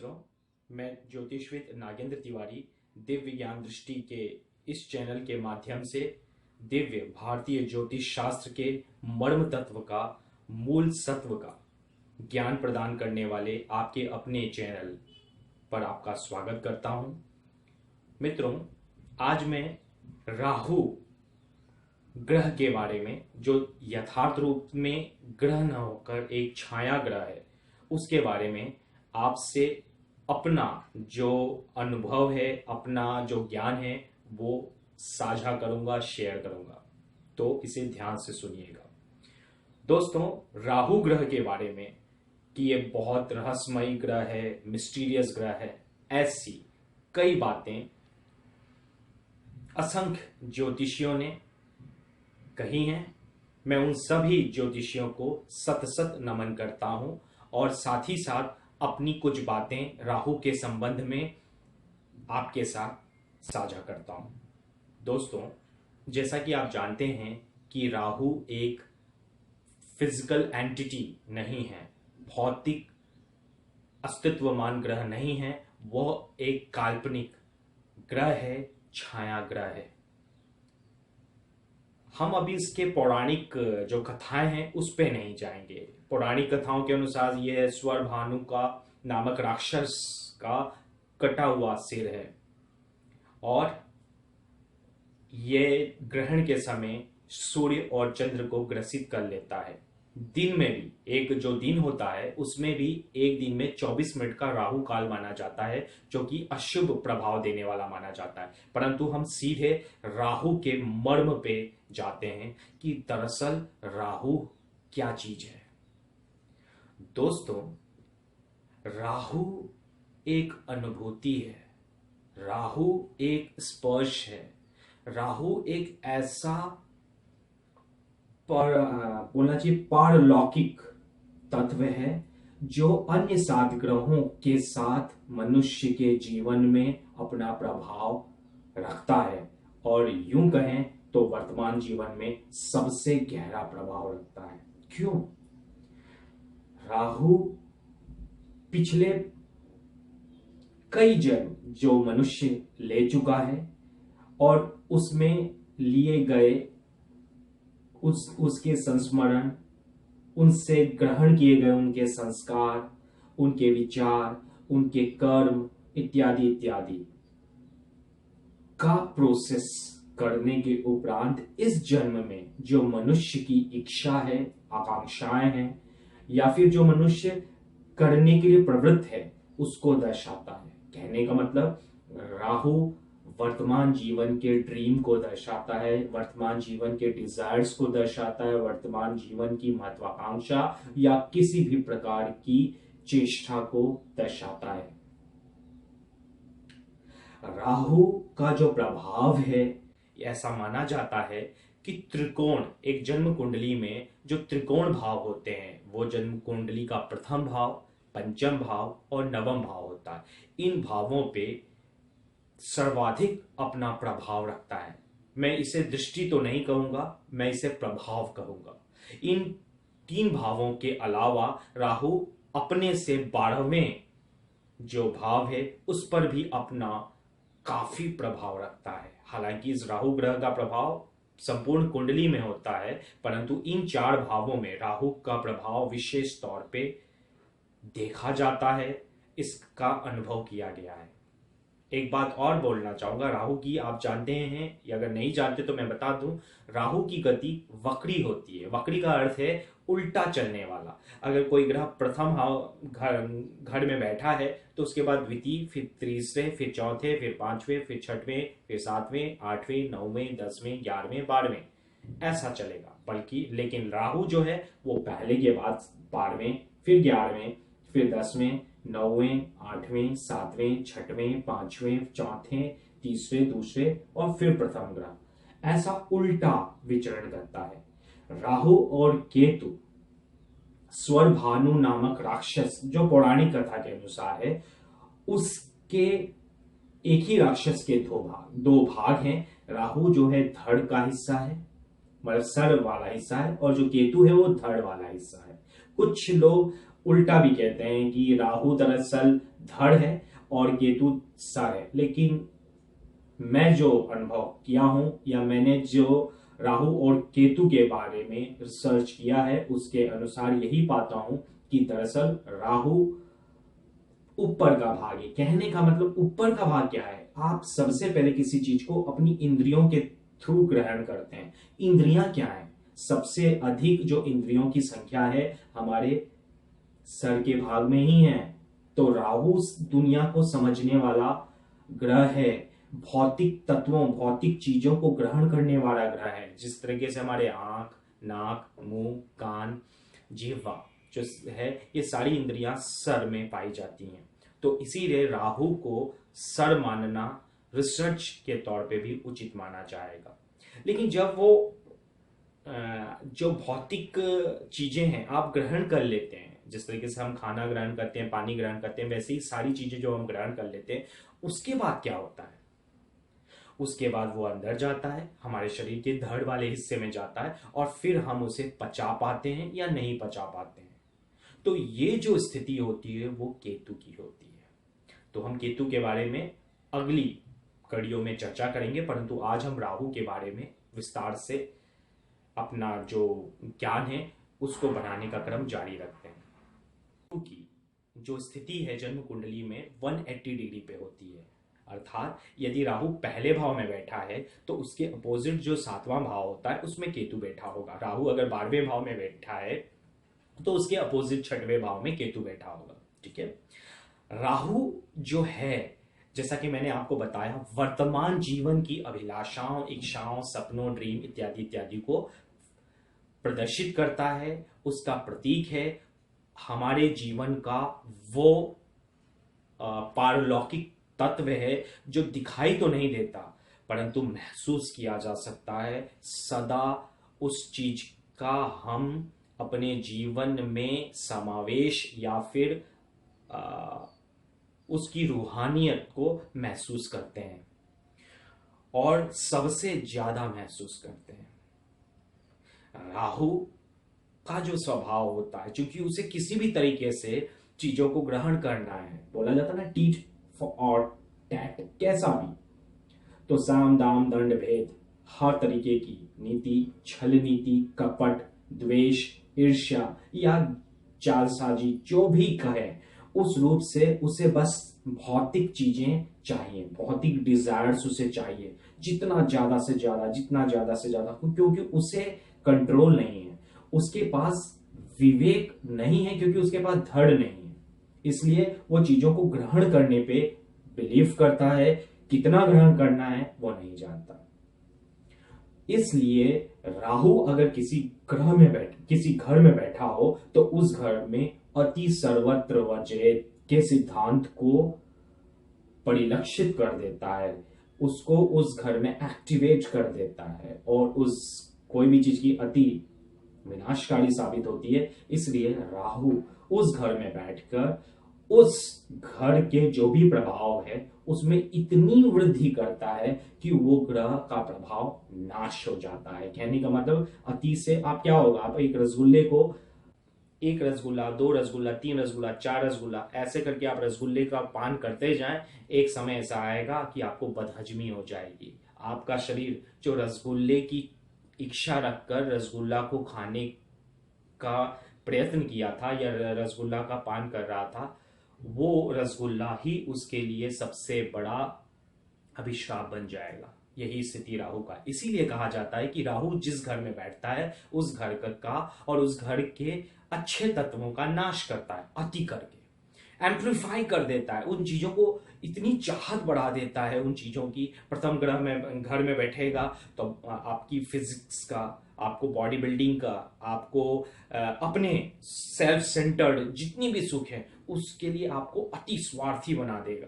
मित्रों, मैं ज्योतिषविद नागेंद्र तिवारी दिव्य ज्ञान दृष्टि के इस चैनल के माध्यम से दिव्य भारतीय ज्योतिष शास्त्र के मर्म तत्व का, मूल सत्व का ज्ञान प्रदान करने वाले आपके अपने चैनल पर आपका स्वागत करता हूं। मित्रों, आज मैं राहु ग्रह के बारे में, जो यथार्थ रूप में ग्रह न होकर एक छाया ग्रह है, उसके बारे में आपसे अपना जो अनुभव है, अपना जो ज्ञान है, वो साझा करूंगा, शेयर करूंगा। तो इसे ध्यान से सुनिएगा। दोस्तों, राहु ग्रह के बारे में कि ये बहुत रहस्यमयी ग्रह है, मिस्टीरियस ग्रह है, ऐसी कई बातें असंख्य ज्योतिषियों ने कही हैं। मैं उन सभी ज्योतिषियों को सत सत नमन करता हूं और साथ ही साथ अपनी कुछ बातें राहु के संबंध में आपके साथ साझा करता हूं। दोस्तों, जैसा कि आप जानते हैं कि राहु एक फिजिकल एंटिटी नहीं है, भौतिक अस्तित्वमान ग्रह नहीं है, वह एक काल्पनिक ग्रह है, छाया ग्रह है। हम अभी इसके पौराणिक जो कथाएं हैं उस पे नहीं जाएंगे। पौराणिक कथाओं के अनुसार यह स्वर भानु का नामक राक्षस का कटा हुआ सिर है और यह ग्रहण के समय सूर्य और चंद्र को ग्रसित कर लेता है। दिन में भी एक जो दिन होता है उसमें भी एक दिन में 24 मिनट का राहु काल माना जाता है, जो कि अशुभ प्रभाव देने वाला माना जाता है। परंतु हम सीधे राहु के मर्म पे जाते हैं कि दरअसल राहु क्या चीज है। दोस्तों, राहु एक अनुभूति है, राहु एक स्पर्श है, राहु एक ऐसा बोलना चाहिए पारलौकिक तत्व है जो अन्य 7 ग्रहों के साथ मनुष्य के जीवन में अपना प्रभाव रखता है और यूं कहें तो वर्तमान जीवन में सबसे गहरा प्रभाव रखता है। क्यों? राहु पिछले कई जन्म जो मनुष्य ले चुका है और उसमें लिए गए उसके संस्मरण, उनसे ग्रहण किए गए उनके संस्कार, उनके विचार, उनके कर्म इत्यादि इत्यादि का प्रोसेस करने के उपरांत इस जन्म में जो मनुष्य की इच्छा है, आकांक्षाएं हैं, या फिर जो मनुष्य करने के लिए प्रवृत्त है, उसको दर्शाता है। कहने का मतलब, राहु वर्तमान जीवन के ड्रीम को दर्शाता है, वर्तमान जीवन के डिजायर्स को दर्शाता है, वर्तमान जीवन की महत्वाकांक्षा या किसी भी प्रकार की चेष्टा को दर्शाता है। राहु का जो प्रभाव है, ऐसा माना जाता है कि त्रिकोण, एक जन्म कुंडली में जो त्रिकोण भाव होते हैं, वो जन्म कुंडली का प्रथम भाव, पंचम भाव और नवम भाव होता है। इन भावों पे सर्वाधिक अपना प्रभाव रखता है। मैं इसे दृष्टि तो नहीं कहूंगा, मैं इसे प्रभाव कहूंगा। इन 3 भावों के अलावा राहु अपने से 12वें जो भाव है उस पर भी अपना काफी प्रभाव रखता है। हालांकि इस राहु ग्रह का प्रभाव संपूर्ण कुंडली में होता है, परंतु इन 4 भावों में राहु का प्रभाव विशेष तौर पे देखा जाता है, इसका अनुभव किया गया है। एक बात और बोलना चाहूंगा राहु की, आप जानते हैं या अगर नहीं जानते तो मैं बता दूं, राहु की गति वक्री होती है। वक्री का अर्थ है उल्टा चलने वाला। अगर कोई ग्रह प्रथम घर में बैठा है तो उसके बाद द्वितीय, फिर तीसरे, फिर चौथे, फिर 5वें, फिर 6वें, फिर 7वें, 8वें, 9वें, 10वें, 11वें, 12वें, ऐसा चलेगा। बल्कि लेकिन राहु जो है वो पहले के बाद 12वें, फिर 11वें, फिर 10वें, 9वें, 8वें, 7वें, 6वें, 5वें, चौथे, तीसरे, दूसरे और फिर प्रथम ग्रह, ऐसा उल्टा विचरण करता है। राहु और केतु स्वर भानु नामक राक्षस, जो पौराणिक कथा के अनुसार है, उसके एक ही राक्षस के दो भाग हैं। राहु जो है धड़ का हिस्सा है, मतलब सर वाला हिस्सा है, और जो केतु है वो धड़ वाला हिस्सा है। कुछ लोग उल्टा भी कहते हैं कि राहु दरअसल धड़ है और केतु सर है। लेकिन मैं जो अनुभव किया हूं या मैंने जो राहु और केतु के बारे में रिसर्च किया है उसके अनुसार यही पाता हूं कि दरअसल राहु ऊपर का भाग है। कहने का मतलब ऊपर का भाग क्या है, आप सबसे पहले किसी चीज को अपनी इंद्रियों के थ्रू ग्रहण करते हैं। इंद्रियां क्या है, सबसे अधिक जो इंद्रियों की संख्या है हमारे सर के भाग में ही है। तो राहु दुनिया को समझने वाला ग्रह है, भौतिक तत्वों भौतिक चीजों को ग्रहण करने वाला ग्रह है। जिस तरीके से हमारे आंख, नाक, मुंह, कान, जिह्वा जो है ये सारी इंद्रियां सर में पाई जाती हैं। तो इसीलिए राहु को सर मानना रिसर्च के तौर पे भी उचित माना जाएगा। लेकिन जब वो जो भौतिक चीजें हैं आप ग्रहण कर लेते हैं, जिस तरीके से हम खाना ग्रहण करते हैं, पानी ग्रहण करते हैं, वैसे ही सारी चीजें जो हम ग्रहण कर लेते हैं, उसके बाद क्या होता है, उसके बाद वो अंदर जाता है, हमारे शरीर के धड़ वाले हिस्से में जाता है और फिर हम उसे पचा पाते हैं या नहीं पचा पाते हैं। तो ये जो स्थिति होती है वो केतु की होती है। तो हम केतु के बारे में अगली कड़ियों में चर्चा करेंगे, परंतु आज हम राहु के बारे में विस्तार से अपना जो ज्ञान है उसको बनाने का क्रम जारी रखते हैं। की जो स्थिति है जन्म कुंडली में 180 डिग्री पे होती है। अर्थात यदि राहु पहले भाव में बैठा है तो उसके अपोजिट जो 7वां भाव होता है उसमें केतु बैठा होगा। राहु अगर 12वें भाव में बैठा है तो उसके अपोजिट 6वें भाव में केतु बैठा होगा। ठीक है, राहु जो है जैसा कि मैंने आपको बताया वर्तमान जीवन की अभिलाषाओं, इच्छाओं, सपनों, ड्रीम इत्यादि इत्यादि को प्रदर्शित करता है, उसका प्रतीक है। हमारे जीवन का वो पारलौकिक तत्व है जो दिखाई तो नहीं देता परंतु महसूस किया जा सकता है। सदा उस चीज का हम अपने जीवन में समावेश या फिर उसकी रूहानियत को महसूस करते हैं और सबसे ज्यादा महसूस करते हैं। राहु का जो स्वभाव होता है, क्योंकि उसे किसी भी तरीके से चीजों को ग्रहण करना है, बोला जाता है ना टीट और टैट, कैसा भी, तो साम दाम दंड भेद हर तरीके की नीति, छल नीति, कपट, द्वेष, ईर्ष्या या जालसाजी जो भी कहे उस रूप से उसे बस भौतिक चीजें चाहिए, भौतिक डिजायर्स उसे चाहिए, जितना ज्यादा से ज्यादा, जितना ज्यादा से ज्यादा, क्योंकि उसे कंट्रोल नहीं है, उसके पास विवेक नहीं है, क्योंकि उसके पास धड़ नहीं है। इसलिए वो चीजों को ग्रहण करने पे बिलीव करता है, कितना ग्रहण करना है वो नहीं जानता। इसलिए राहु अगर किसी घर में बैठा हो तो उस घर में अति सर्वत्र वजयेत के सिद्धांत को परिलक्षित कर देता है, उसको उस घर में एक्टिवेट कर देता है और उस कोई भी चीज की अति विनाशकारी साबित होती है। इसलिए राहु उस घर में बैठकर उस घर के जो भी प्रभाव है उसमें इतनी वृद्धि करता है कि वो ग्रह का प्रभाव नाश हो जाता है। कहने का मतलब अति से आप क्या होगा, आप एक रसगुल्ले को 1 रसगुल्ला, 2 रसगुल्ला, 3 रसगुल्ला, 4 रसगुल्ला ऐसे करके आप रसगुल्ले का पान करते जाएं, एक समय ऐसा आएगा कि आपको बदहजमी हो जाएगी। आपका शरीर जो रसगुल्ले की इच्छा रखकर रसगुल्ला को खाने का प्रयत्न किया था या रसगुल्ला का पान कर रहा था, वो रसगुल्ला ही उसके लिए सबसे बड़ा अभिशाप बन जाएगा। यही स्थिति राहु का। इसीलिए कहा जाता है कि राहु जिस घर में बैठता है उस घर का और उस घर के अच्छे तत्वों का नाश करता है, अति करके एम्प्लीफाई कर देता है, उन चीजों को इतनी चाहत बढ़ा देता है उन चीजों की। प्रथम घर में बैठेगा तो आपकी फिजिक्स का, आपको बॉडी बिल्डिंग का, आपको अपने सेल्फ सेंटर्ड जितनी भी सुख है उसके लिए आपको अति स्वार्थी बना देगा।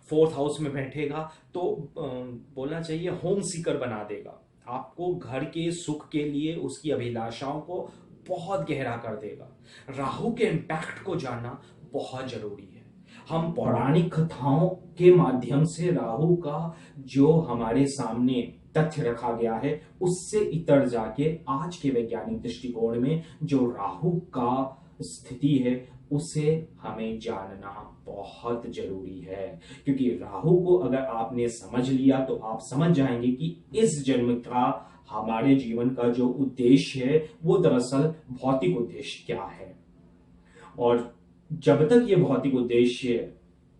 4th हाउस में बैठेगा तो बोलना चाहिए होम सीकर बना देगा, आपको घर के सुख के लिए उसकी अभिलाषाओं को बहुत गहरा कर देगा। राहु के इंपैक्ट को जानना बहुत जरूरी है। हम पौराणिक कथाओं के माध्यम से राहु का जो हमारे सामने तथ्य रखा गया है उससे इतर जाके आज के वैज्ञानिक दृष्टिकोण में जो राहु का स्थिति है उसे हमें जानना बहुत जरूरी है, क्योंकि राहु को अगर आपने समझ लिया तो आप समझ जाएंगे कि इस जन्म का हमारे जीवन का जो उद्देश्य है वो दरअसल भौतिक उद्देश्य क्या है। और जब तक ये भौतिक उद्देश्य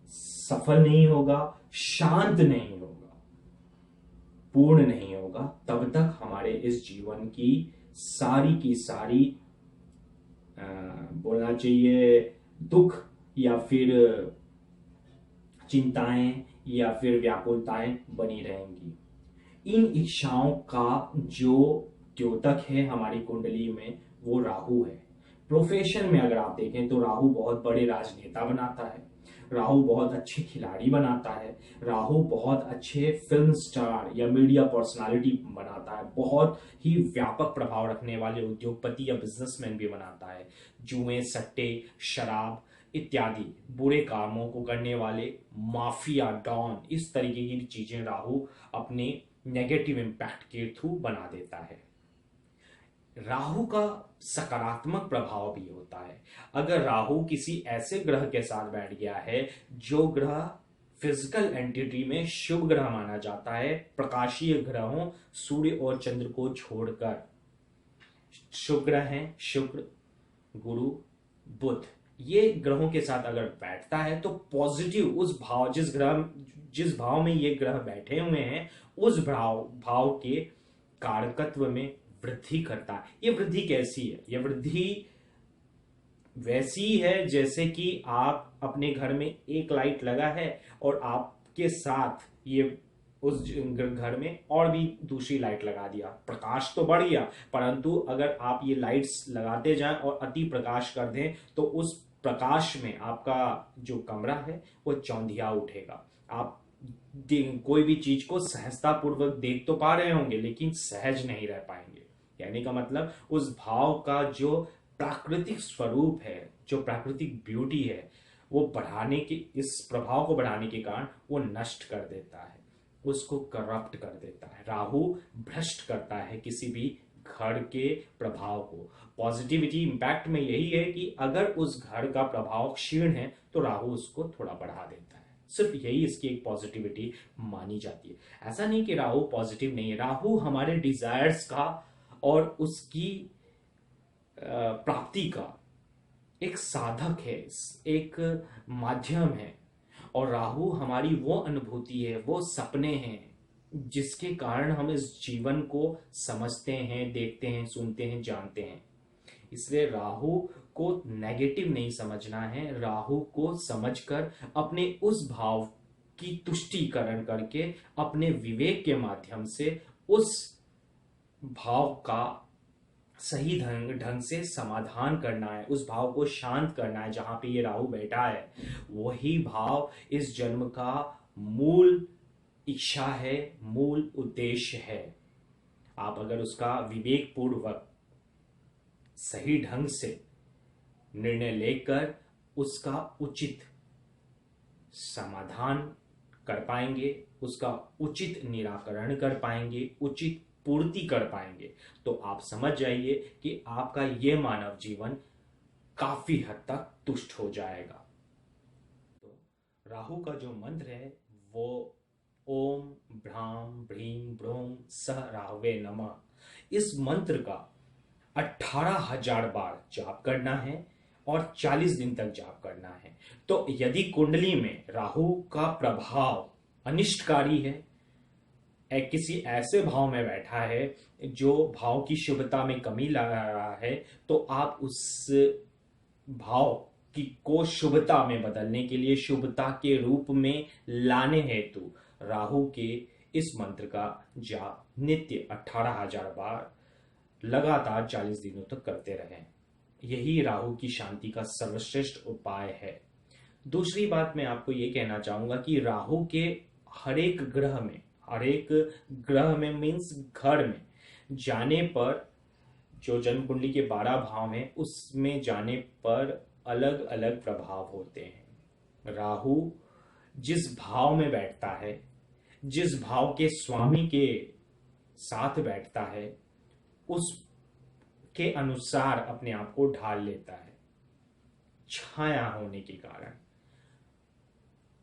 सफल नहीं होगा, शांत नहीं होगा, पूर्ण नहीं होगा, तब तक हमारे इस जीवन की सारी बोलना चाहिए दुख या फिर चिंताएं या फिर व्याकुलताएं बनी रहेंगी। इन इच्छाओं का जो द्योतक है हमारी कुंडली में वो राहु है। प्रोफेशन में अगर आप देखें तो राहु बहुत बड़े राजनेता बनाता है, राहु बहुत अच्छे खिलाड़ी बनाता है, राहु बहुत अच्छे फिल्म स्टार या मीडिया पर्सनालिटी बनाता है, बहुत ही व्यापक प्रभाव रखने वाले उद्योगपति या बिजनेसमैन भी बनाता है। जुए, सट्टे, शराब इत्यादि बुरे कामों को करने वाले माफिया, डॉन, इस तरीके की चीजें राहु अपने नेगेटिव इंपैक्ट के थ्रू बना देता है। राहु का सकारात्मक प्रभाव भी होता है। अगर राहु किसी ऐसे ग्रह के साथ बैठ गया है जो ग्रह फिजिकल एंटिटी में शुभ ग्रह माना जाता है, प्रकाशीय ग्रहों सूर्य और चंद्र को छोड़कर शुभ ग्रह हैं शुक्र, गुरु, बुध, ये ग्रहों के साथ अगर बैठता है तो पॉजिटिव उस भाव जिस भाव में ये ग्रह बैठे हुए हैं उस भाव के कारकत्व में वृद्धि करता है। ये वृद्धि कैसी है? ये वृद्धि वैसी है जैसे कि आप अपने घर में एक लाइट लगा है और आपके साथ ये उस घर में और भी दूसरी लाइट लगा दिया, प्रकाश तो बढ़ गया, परंतु अगर आप ये लाइट्स लगाते जाएं और अति प्रकाश कर दें तो उस प्रकाश में आपका जो कमरा है वो चौंधिया उठेगा। आप कोई भी चीज को सहजता पूर्वक देख तो पा रहे होंगे लेकिन सहज नहीं रह पाएंगे। कहने का मतलब उस भाव का जो प्राकृतिक स्वरूप है, जो प्राकृतिक ब्यूटी है, वो बढ़ाने के इस प्रभाव को बढ़ाने के कारण वो नष्ट कर देता है, उसको करप्ट कर देता है। राहु भ्रष्ट करता है किसी भी घर के प्रभाव को। पॉजिटिविटी इंपैक्ट में यही है कि अगर उस घर का प्रभाव क्षीण है तो राहु उसको थोड़ा बढ़ा देता है। सिर्फ यही इसकी एक पॉजिटिविटी मानी जाती है। ऐसा नहीं कि राहु पॉजिटिव नहीं है। राहु हमारे डिजायर्स का और उसकी प्राप्ति का एक साधक है, एक माध्यम है। और राहु हमारी वो अनुभूति है, वो सपने हैं जिसके कारण हम इस जीवन को समझते हैं, देखते हैं, सुनते हैं, जानते हैं। इसलिए राहु को नेगेटिव नहीं समझना है, राहु को समझकर अपने उस भाव की तुष्टीकरण करके अपने विवेक के माध्यम से उस भाव का सही ढंग से समाधान करना है, उस भाव को शांत करना है। जहां पे ये राहु बैठा है वही भाव इस जन्म का मूल इच्छा है, मूल उद्देश्य है। आप अगर उसका विवेक पूर्वक सही ढंग से निर्णय लेकर उसका उचित समाधान कर पाएंगे, उसका उचित निराकरण कर पाएंगे, उचित पूर्ति कर पाएंगे, तो आप समझ जाइए कि आपका ये मानव जीवन काफी हद तक तुष्ट हो जाएगा। तो राहु का जो मंत्र है वो ओम भ्राम भ्रीम भ्रूम सह राहवे नमः। इस मंत्र का 18,000 बार जाप करना है और 40 दिन तक जाप करना है। तो यदि कुंडली में राहु का प्रभाव अनिष्टकारी है, किसी ऐसे भाव में बैठा है जो भाव की शुभता में कमी ला रहा है, तो आप उस भाव की को शुभता में बदलने के लिए, शुभता के रूप में लाने हेतु राहु के इस मंत्र का जाप नित्य 18,000 बार लगातार 40 दिनों तक करते रहें। यही राहु की शांति का सर्वश्रेष्ठ उपाय है। दूसरी बात मैं आपको ये कहना चाहूंगा कि राहु के हर एक ग्रह में मीन्स घर में जाने पर, जो जन्म कुंडली के 12 भाव हैं उसमें जाने पर अलग अलग प्रभाव होते हैं। राहु जिस भाव में बैठता है, जिस भाव के स्वामी के साथ बैठता है, उसके अनुसार अपने आप को ढाल लेता है। छाया होने के कारण।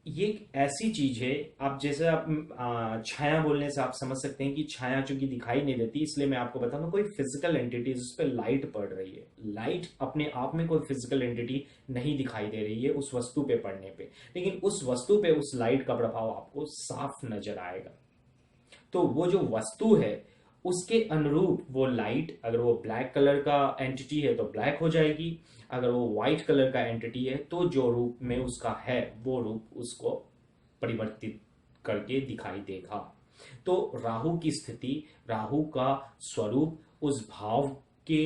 ये एक ऐसी चीज है, आप जैसे आप छाया बोलने से आप समझ सकते हैं कि छाया चूंकि दिखाई नहीं देती, इसलिए मैं आपको बताऊंगा कोई फिजिकल एंटिटी जिस पे लाइट पड़ रही है, लाइट अपने आप में कोई फिजिकल एंटिटी नहीं दिखाई दे रही है उस वस्तु पे पड़ने पे, लेकिन उस वस्तु पे उस लाइट का प्रभाव आपको साफ नजर आएगा। तो वो जो वस्तु है उसके अनुरूप वो लाइट, अगर वो ब्लैक कलर का एंटिटी है तो ब्लैक हो जाएगी, अगर वो व्हाइट कलर का एंटिटी है तो जो रूप में उसका है वो रूप उसको परिवर्तित करके दिखाई देगा। तो राहु की स्थिति, राहु का स्वरूप उस भाव के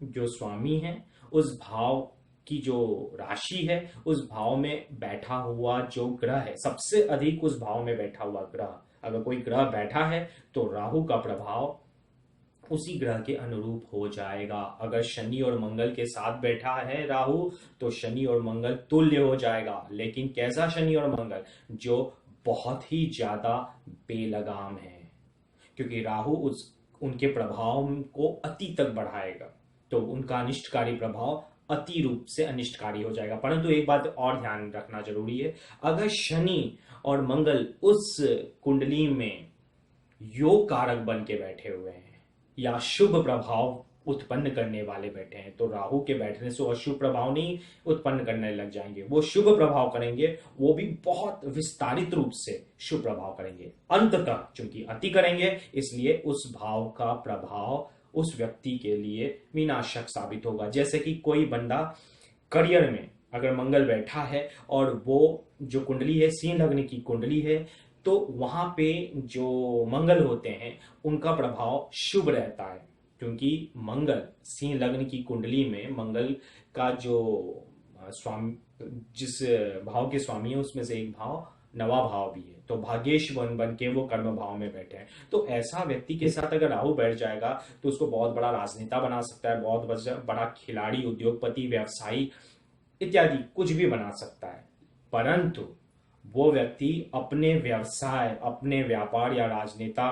जो स्वामी है, उस भाव की जो राशि है, उस भाव में बैठा हुआ जो ग्रह है, सबसे अधिक उस भाव में बैठा हुआ ग्रह, अगर कोई ग्रह बैठा है तो राहु का प्रभाव उसी ग्रह के अनुरूप हो जाएगा। अगर शनि और मंगल के साथ बैठा है राहु तो शनि और मंगल तुल्य हो जाएगा। लेकिन कैसा शनि और मंगल? जो बहुत ही ज्यादा बेलगाम है, क्योंकि राहु उनके प्रभाव को अति तक बढ़ाएगा, तो उनका अनिष्टकारी प्रभाव अति रूप से अनिष्टकारी हो जाएगा। परंतु एक बात और ध्यान रखना जरूरी है, अगर शनि और मंगल उस कुंडली में योग कारक बन के बैठे हुए हैं या शुभ प्रभाव उत्पन्न करने वाले बैठे हैं, तो राहु के बैठने से अशुभ प्रभाव नहीं उत्पन्न करने लग जाएंगे, वो शुभ प्रभाव करेंगे, वो भी बहुत विस्तारित रूप से शुभ प्रभाव करेंगे। अंततः चूंकि अति करेंगे इसलिए उस भाव का प्रभाव उस व्यक्ति के लिए विनाशक साबित होगा। जैसे कि कोई बंदा करियर में अगर मंगल बैठा है और वो जो कुंडली है सिंह लग्न की कुंडली है, तो वहां पे जो मंगल होते हैं उनका प्रभाव शुभ रहता है, क्योंकि मंगल सिंह लग्न की कुंडली में मंगल का जो स्वामी, जिस भाव के स्वामी है उसमें से एक भाव नवा भाव भी है, तो भाग्येश बन के वो कर्म भाव में बैठे हैं। तो ऐसा व्यक्ति के साथ अगर राहु बैठ जाएगा तो उसको बहुत बड़ा राजनेता बना सकता है, बहुत बड़ा खिलाड़ी, उद्योगपति, व्यवसायी इत्यादि कुछ भी बना सकता है। परंतु वो व्यक्ति अपने व्यवसाय, अपने व्यापार या राजनेता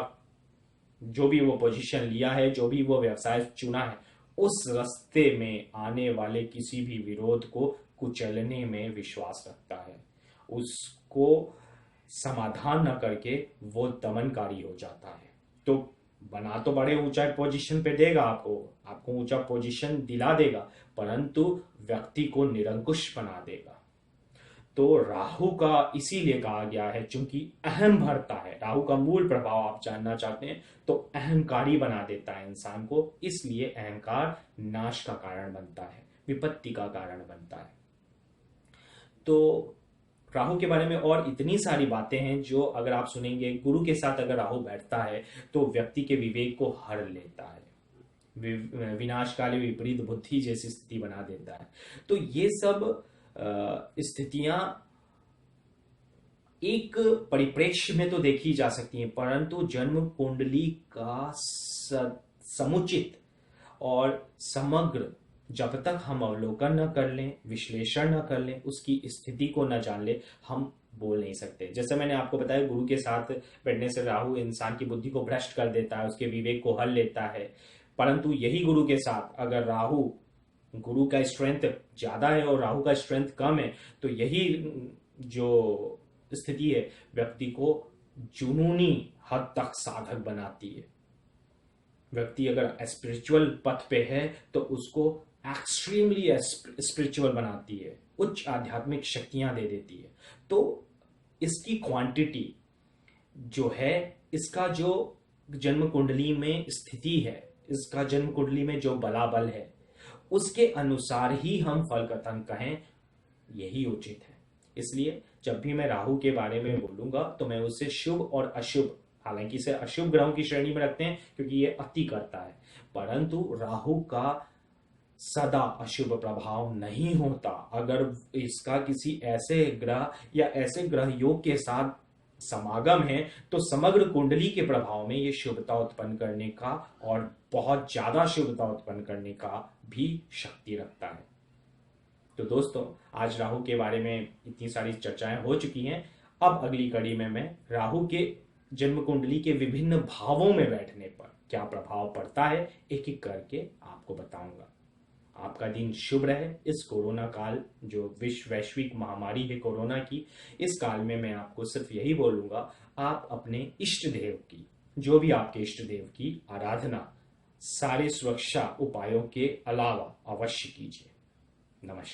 जो भी वो पोजीशन लिया है, जो भी वो व्यवसाय चुना है, उस रास्ते में आने वाले किसी भी विरोध को कुचलने में विश्वास रखता है, उसको समाधान न करके वो दमनकारी हो जाता है। तो बना तो बड़े ऊंचा पोजीशन पे देगा, आपको ऊंचा पोजीशन दिला देगा, परंतु व्यक्ति को निरंकुश बना देगा। तो राहु का इसीलिए कहा गया है, चूंकि अहम भरता है, राहु का मूल प्रभाव आप जानना चाहते हैं तो अहंकारी बना देता है इंसान को, इसलिए अहंकार नाश का कारण बनता है, विपत्ति का कारण बनता है। तो राहु के बारे में और इतनी सारी बातें हैं जो अगर आप सुनेंगे, गुरु के साथ अगर राहु बैठता है तो व्यक्ति के विवेक को हर लेता है, विनाशकाली विपरीत बुद्धि जैसी स्थिति बना देता है। तो ये सब स्थितियां एक परिप्रेक्ष्य में तो देखी जा सकती हैं, परंतु जन्म कुंडली का समुचित और समग्र जब तक हम अवलोकन न कर लें, विश्लेषण न कर लें, उसकी स्थिति को न जान लें, हम बोल नहीं सकते। जैसे मैंने आपको बताया, गुरु के साथ बैठने से राहु इंसान की बुद्धि को भ्रष्ट कर देता है, उसके विवेक को हल लेता है। परंतु यही गुरु के साथ अगर राहु, गुरु का स्ट्रेंथ ज्यादा है और राहु का स्ट्रेंथ कम है, तो यही जो स्थिति है व्यक्ति को जुनूनी हद तक साधक बनाती है। व्यक्ति अगर स्पिरिचुअल पथ पे है तो उसको एक्सट्रीमली स्पिरिचुअल बनाती है, उच्च आध्यात्मिक शक्तियां दे देती है। तो इसकी क्वांटिटी जो है, इसका जो जन्म कुंडली में स्थिति है, इसका जन्म कुंडली में जो बलाबल है, उसके अनुसार ही हम फल कथन कहें, यही उचित है। इसलिए जब भी मैं राहु के बारे में बोलूंगा तो मैं उससे शुभ और अशुभ, हालांकि इसे अशुभ ग्रहों की श्रेणी में रखते हैं क्योंकि ये अति करता है, परंतु राहु का सदा अशुभ प्रभाव नहीं होता। अगर इसका किसी ऐसे ग्रह या ऐसे ग्रह योग के साथ समागम है तो समग्र कुंडली के प्रभाव में ये शुभता उत्पन्न करने का और बहुत ज्यादा शुभता उत्पन्न करने का भी शक्ति रखता है। तो दोस्तों, आज राहु के बारे में इतनी सारी चर्चाएं हो चुकी हैं। अब अगली कड़ी में मैं राहु के जन्म कुंडली के विभिन्न भावों में बैठने पर क्या प्रभाव पड़ता है एक एक करके आपको बताऊंगा। आपका दिन शुभ रहे। इस कोरोना काल, जो वैश्विक महामारी है कोरोना की, इस काल में मैं आपको सिर्फ यही बोलूंगा, आप अपने इष्ट देव की, जो भी आपके इष्ट देव की आराधना सारे सुरक्षा उपायों के अलावा अवश्य कीजिए। नमस्कार।